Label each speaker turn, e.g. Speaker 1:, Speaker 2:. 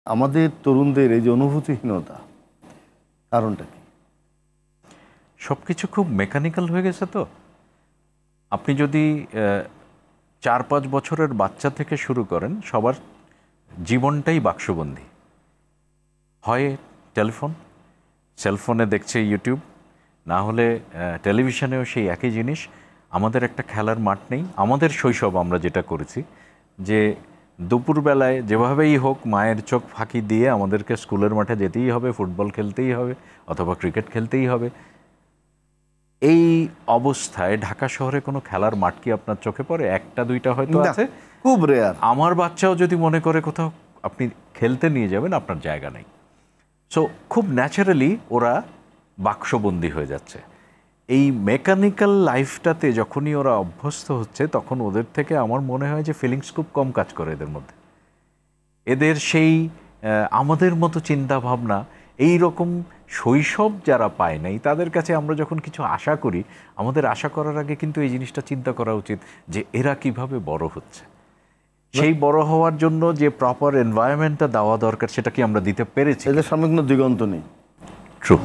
Speaker 1: আমাদের তরুণদের এই যে অনুভূতিহীনতা, কারণটা কি?
Speaker 2: সব কিছু খুব মেকানিক্যাল হয়ে গেছে। তো আপনি যদি 4-5 বছরের বাচ্চা থেকে শুরু করেন, সবার জীবনটাই বাক্সবন্দী। হয় টেলিফোন, সেলফোনে দেখছে ইউটিউব, না হলে টেলিভিশনেও সেই একই জিনিস। আমাদের একটা খেলার মাঠ নেই। আমাদের শৈশব আমরা যেটা করেছি যে দুপুরবেলায় যেভাবেই হোক মায়ের চোখ ফাঁকি দিয়ে আমাদেরকে স্কুলের মাঠে যেতেই হবে, ফুটবল খেলতেই হবে অথবা ক্রিকেট খেলতেই হবে। এই অবস্থায় ঢাকা শহরে কোনো খেলার মাঠ কি আপনার চোখে পড়ে? একটা দুইটা হয়তো আছে,
Speaker 1: খুব রেয়ার।
Speaker 2: আমার বাচ্চাও যদি মনে করে কোথাও আপনি খেলতে নিয়ে যাবেন, আপনার জায়গা নেই। সো খুব ন্যাচারালি ওরা বাক্সবন্দী হয়ে যাচ্ছে। এই মেকানিক্যাল লাইফটাতে যখনই ওরা অভ্যস্ত হচ্ছে, তখন ওদের থেকে আমার মনে হয় যে ফিলিংস খুব কম কাজ করে এদের মধ্যে। এদের সেই আমাদের মতো চিন্তা ভাবনা, এই রকম শৈশব যারা পায় নাই, তাদের কাছে আমরা যখন কিছু আশা করি, আমাদের আশা করার আগে কিন্তু এই জিনিসটা চিন্তা করা উচিত যে এরা কিভাবে বড় হচ্ছে। সেই বড় হওয়ার জন্য যে প্রপার এনভায়রনমেন্টটা দেওয়া দরকার, সেটা কি আমরা দিতে পেরেছি?
Speaker 1: এদের সামনে কোনো দিগন্ত নেই।
Speaker 2: ট্রু।